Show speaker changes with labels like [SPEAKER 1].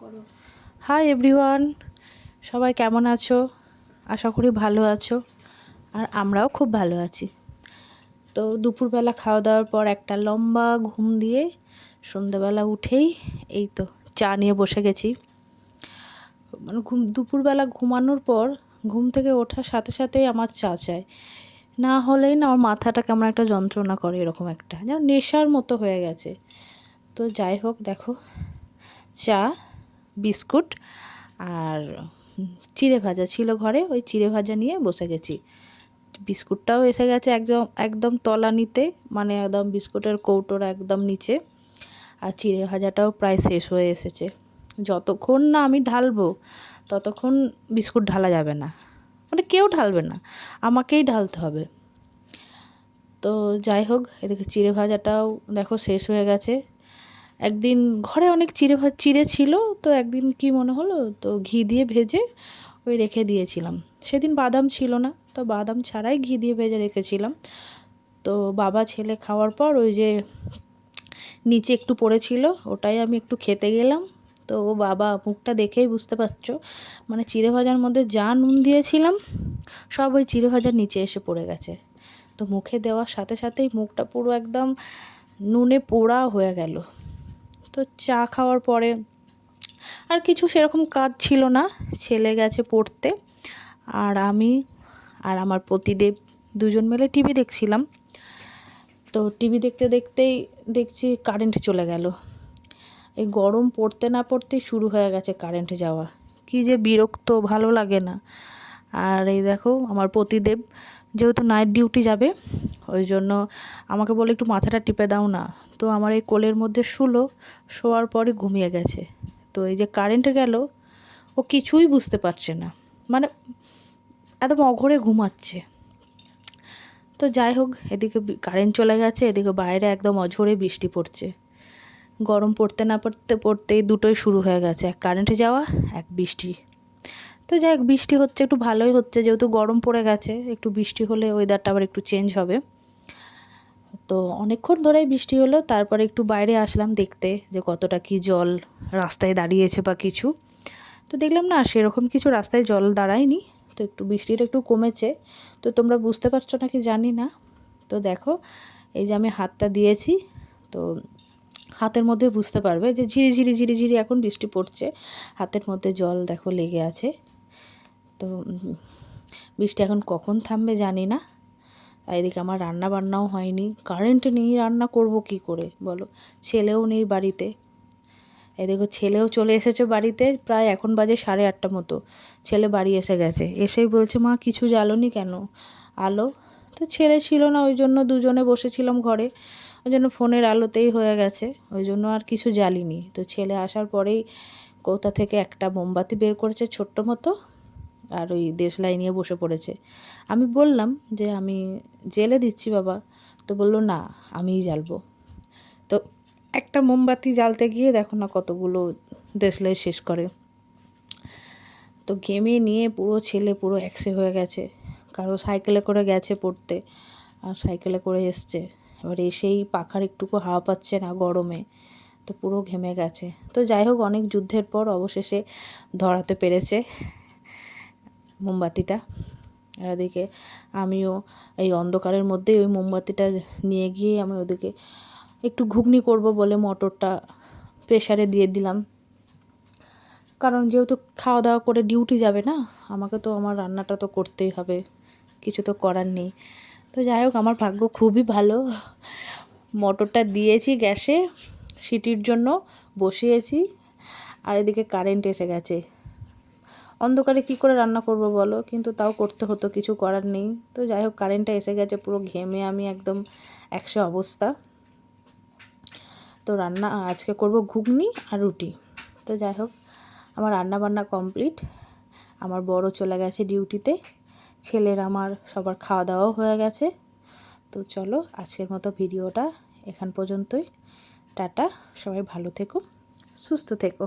[SPEAKER 1] করো। Hi everyone, সবাই কেমন আছো? আশা করি ভালো আছো, আর আমরাও খুব ভালো আছি। তো দুপুরবেলা খাওয়া দাওয়ার পর একটা লম্বা ঘুম দিয়ে সন্ধ্যাবেলা উঠেই এই তো চা নিয়ে বসে গেছি। মানে দুপুরবেলা ঘুমানোর পর ঘুম থেকে ওঠার সাথে সাথেই আমার চা চাই, না হলেই না আমার মাথাটা কেমন একটা যন্ত্রণা করে, এরকম একটা যেন নেশার মতো হয়ে গেছে। তো যাই হোক, দেখো চা, বিস্কুট আর চিড়ে ভাজা ছিল ঘরে, ওই চিড়ে ভাজা নিয়ে বসে গেছি। বিস্কুটটাও এসে গেছে একদম একদম তলানিতে, মানে একদম বিস্কুটের কৌটোর একদম নিচে। আর চিড়ে ভাজাটাও প্রায় শেষ হয়ে এসেছে। যতক্ষণ না আমি ঢালবো ততক্ষণ বিস্কুট ঢালা যাবে না, মানে কেউ ঢালবে না, আমাকেই ঢালতে হবে। তো যাই হোক, এদিকে চিড়ে ভাজাটাও দেখো শেষ হয়ে গেছে। একদিন ঘরে অনেক চিড়ে ছিল, তো একদিন কি মনে হলো, তো ঘি দিয়ে ভেজে ওই রেখে দিয়েছিলাম। সেদিন বাদাম ছিল না, তো বাদাম ছাড়াই ঘি দিয়ে ভেজে রেখেছিলাম। তো বাবা ছেলে খাওয়ার পর ওই যে নিচে একটু পড়েছিল, ওটাই আমি একটু খেতে গেলাম। তো বাবা মুখটা দেখেই বুঝতে পারছো, মানে চিড়ে ভাজার মধ্যে যা নুন দিয়েছিলাম সব ওই চিড়ে ভাজার নিচে এসে পড়ে গেছে। তো মুখে দেওয়ার সাথে সাথেই মুখটা পুরো একদম নুনে পোড়া হয়ে গেল। তো চা খাওয়ার পরে আর কিছু সেরকম কাজ ছিল না, ছেলে গেছে পড়তে, আর আমি আর আমার পতিদেব দুজন মিলে টিভি দেখছিলাম। তো টিভি দেখতে দেখতেই দেখছি কারেন্ট চলে গেল। এই গরম পড়তে না পড়তেই শুরু হয়ে গেছে কারেন্ট যাওয়া, কি যে বিরক্ত, ভালো লাগে না। আর এই দেখো আমার পতিদেব যেহেতু নাইট ডিউটি যাবে, ওই জন্য আমাকে বলে একটু মাথাটা টিপে দাও না। তো আমার এই কোলের মধ্যে শোয়ার পরে ঘুমিয়ে গেছে। তো এই যে কারেন্ট গেল, ও কিছুই বুঝতে পারছে না, মানে একদম অঘরে ঘুমাচ্ছে। তো যাই হোক, এদিকে কারেন্ট চলে গেছে, এদিকে বাইরে একদম অঝরে বৃষ্টি পড়ছে। গরম পড়তে না পড়তেই দুটোই শুরু হয়ে গেছে, এক কারেন্টে যাওয়া, এক বৃষ্টি। তো যাই হোক, বৃষ্টি হচ্ছে একটু ভালোই হচ্ছে, যেহেতু গরম পড়ে গেছে, একটু বৃষ্টি হলে ওয়েদারটা আবার একটু চেঞ্জ হবে। তো অনেকক্ষণ ধরেই বৃষ্টি হলো, তারপরে একটু বাইরে আসলাম দেখতে যে কতটা কি জল রাস্তায় দাঁড়িয়েছে বা কিছু। তো দেখলাম না সেরকম কিছু রাস্তায় জল দাঁড়ায়নি, তো একটু বৃষ্টিটা একটু কমেছে। তো তোমরা বুঝতে পারছো নাকি জানি না। তো দেখো এই যে আমি হাতটা দিয়েছি, তো হাতের মধ্যে বুঝতে পারবে যে ঝিরিঝিরি ঝিরিঝিরি এখন বৃষ্টি পড়ছে, হাতের মধ্যে জল দেখো লেগে আছে। তো বৃষ্টি এখন কখন থামবে জানি না। এদিকে আমার রান্না বান্নাও হয়নি, কারেন্ট নেই, রান্না করব কি করে বলো, ছেলেও নেই বাড়িতে। এদিকে ছেলেও চলে এসেছে বাড়িতে, প্রায় এখন বাজে 8:30 মতো। ছেলে বাড়ি এসে গেছে, এসেই বলছে মা কিছু জ্বালোনি কেন আলো। তো ছেলে ছিল না, ওই জন্য দুজনে বসেছিলাম ঘরে, ওই জন্য ফোনের আলোতেই হয়ে গেছে, ওই জন্য আর কিছু জ্বালিনি। তো ছেলে আসার পরেই কোথা থেকে একটা মোমবাতি বের করেছে ছোট্ট মতো, আর ওই দেশলাই নিয়ে বসে পড়েছে। আমি বললাম যে আমি জেলে দিচ্ছি বাবা, তো বললো না আমিই জ্বালবো। তো একটা মোমবাতি জ্বালতে গিয়ে দেখো না কতগুলো দেশলাই শেষ করে। তো ঘেমে নিয়ে পুরো ছেলে পুরো একসে হয়ে গেছে, কারো সাইকেলে করে গেছে পড়তে আর সাইকেলে করে এসছে, এবার এসেই পাখার একটুকু হাওয়া পাচ্ছে না গরমে, তো পুরো ঘেমে গেছে। তো যাই হোক, অনেক যুদ্ধের পর অবশেষে ধরাতে পেরেছে মোমবাতিটা। আর ওদিকে আমিও এই অন্ধকারের মধ্যেই ওই মোমবাতিটা নিয়ে গিয়ে আমি ওদিকে একটু ঘুগনি করব বলে মটরটা প্রেসারে দিয়ে দিলাম, কারণ যেহেতু খাওয়া দাওয়া করে ডিউটি যাবে না, আমাকে তো আমার রান্নাটা তো করতেই হবে, কিছু তো করার নেই। তো যাই হোক, আমার ভাগ্য খুবই ভালো, মটরটা দিয়েছি গ্যাসে সিটির জন্য, বসিয়েছি, আর এদিকে কারেন্ট এসে গেছে। অন্ধকারে কি করে রান্না করব বলো, কিন্তু তাও করতে হতো, কিছু করার নেই। তো যাই হোক, কারেন্টটা এসে গেছে, পুরো ঘেমে আমি একদম একশো অবস্থা। তো রান্না আজকে করব ঘুগনি আর রুটি। তো যাই হোক, আমার রান্না বান্না কমপ্লিট, আমার বড় চলে গেছে ডিউটিতে, ছেলের আমার সবার খাওয়া দাওয়াও হয়ে গেছে। তো চলো আজকের মতো ভিডিওটা এখান পর্যন্তই, টাটা, সবাই ভালো থেকো, সুস্থ থেকো।